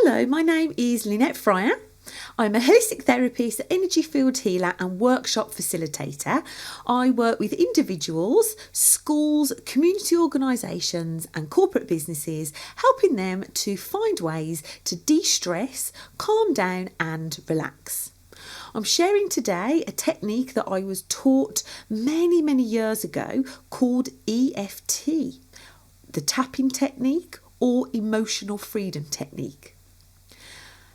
Hello, my name is Lynette Fryer. I'm a holistic therapist, energy field healer and workshop facilitator. I work with individuals, schools, community organisations and corporate businesses, helping them to find ways to de-stress, calm down and relax. I'm sharing today a technique that I was taught many years ago called EFT, the tapping technique or emotional freedom technique.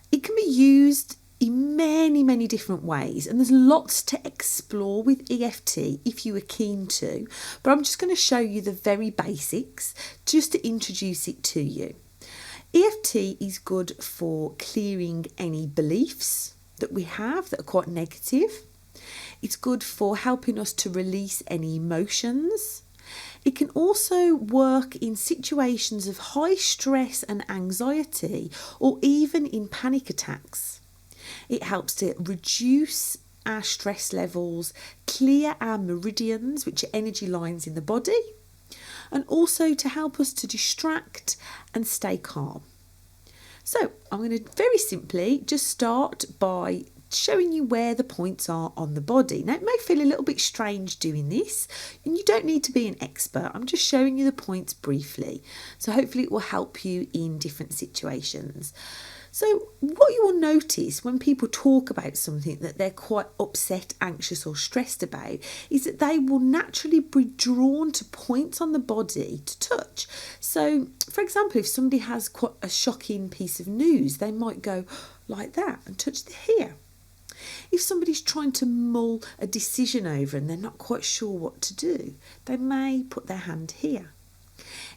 It can be used in many different ways, and there's lots to explore with EFT if you are keen to, but I'm just going to show you the very basics just to introduce it to you. EFT is good for clearing any beliefs that we have that are quite negative. It's good for helping us to release any emotions. It can also work in situations of high stress and anxiety, or even in panic attacks. It helps to reduce our stress levels, clear our meridians, which are energy lines in the body, and also to help us to distract and stay calm. So I'm going to very simply just start by showing you where the points are on the body. Now, it may feel a little bit strange doing this, and you don't need to be an expert. I'm just showing you the points briefly. So hopefully it will help you in different situations. So what you will notice when people talk about something that they're quite upset, anxious or stressed about is that they will naturally be drawn to points on the body to touch. So, for example, if somebody has quite a shocking piece of news, they might go like that and touch here. If somebody's trying to mull a decision over and they're not quite sure what to do, they may put their hand here.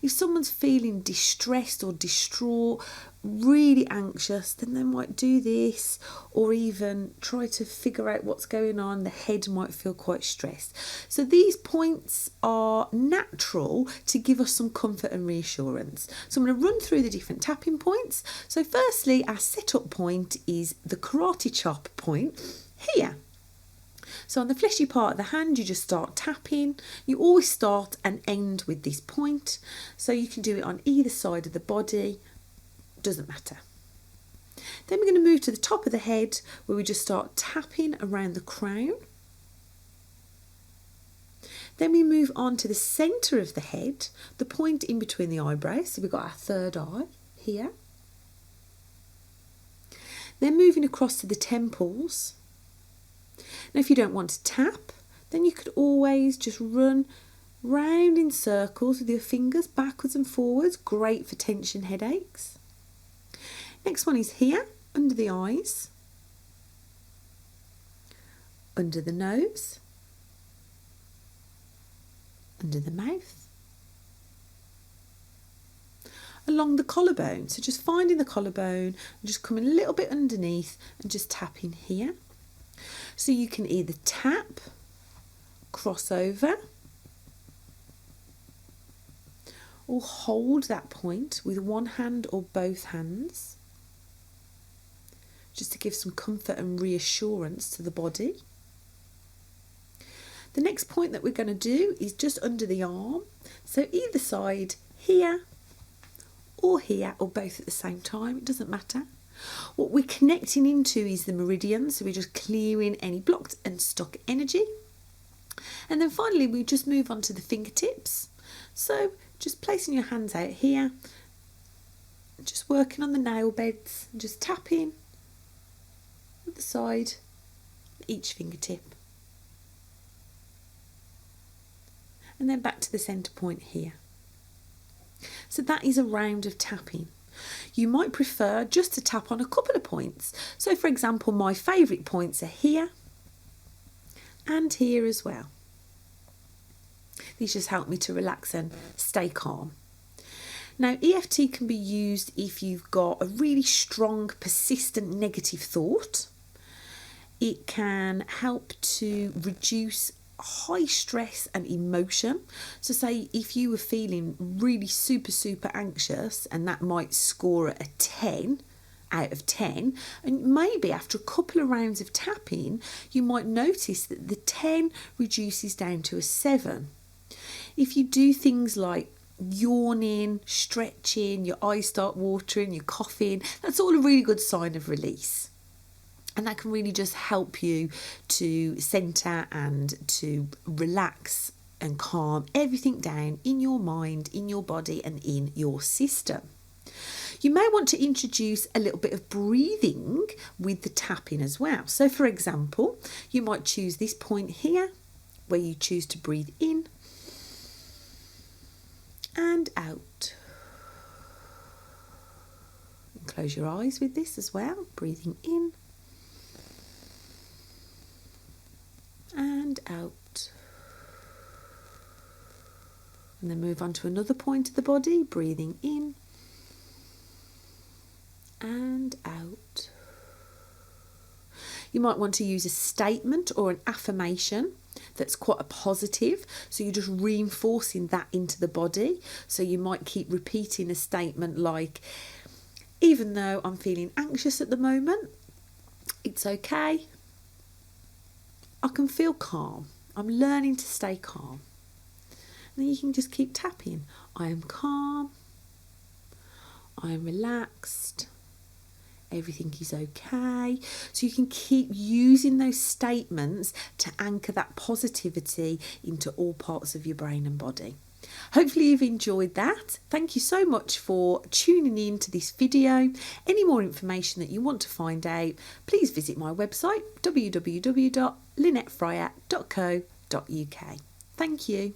If someone's feeling distressed or distraught, really anxious, then they might do this, or even try to figure out what's going on. The head might feel quite stressed. So these points are natural to give us some comfort and reassurance. So I'm going to run through the different tapping points. So firstly, our setup point is the karate chop point here. So on the fleshy part of the hand, you just start tapping. You always start and end with this point. So you can do it on either side of the body, doesn't matter. Then we're going to move to the top of the head where we just start tapping around the crown. Then we move on to the centre of the head, the point in between the eyebrows. So we've got our third eye here. Then moving across to the temples. Now, if you don't want to tap, then you could always just run round in circles with your fingers backwards and forwards. Great for tension headaches. Next one is here, under the eyes, under the nose, under the mouth, along the collarbone. So just finding the collarbone and just coming a little bit underneath and just tapping here. So you can either tap, cross over, or hold that point with one hand or both hands, just to give some comfort and reassurance to the body. The next point that we're going to do is just under the arm. So either side, here or both at the same time, it doesn't matter. What we're connecting into is the meridian, so we're just clearing any blocked and stuck energy. And then finally, we just move on to the fingertips. So just placing your hands out here, just working on the nail beds, just tapping at the side, each fingertip. And then back to the centre point here. So that is a round of tapping. You might prefer just to tap on a couple of points. So for example, my favourite points are here and here as well. These just help me to relax and stay calm. Now, EFT can be used if you've got a really strong, persistent negative thought. It can help to reduce high stress and emotion. So say if you were feeling really super anxious, and that might score at a 10 out of 10, and maybe after a couple of rounds of tapping you might notice that the 10 reduces down to a 7. If you do things like yawning, stretching, your eyes start watering, you're coughing, that's all a really good sign of release. And that can really just help you to centre and to relax and calm everything down in your mind, in your body and in your system. You may want to introduce a little bit of breathing with the tapping as well. So for example, you might choose this point here where you choose to breathe in and out. And close your eyes with this as well, breathing in and out. And then move on to another point of the body, breathing in and out. You might want to use a statement or an affirmation that's quite a positive, so you're just reinforcing that into the body. So you might keep repeating a statement like, even though I'm feeling anxious at the moment, it's okay, I can feel calm, I'm learning to stay calm. And then you can just keep tapping, I am calm, I am relaxed, everything is okay. So you can keep using those statements to anchor that positivity into all parts of your brain and body. Hopefully you've enjoyed that. Thank you so much for tuning in to this video. Any more information that you want to find out, please visit my website www.lynettefryer.co.uk. Thank you.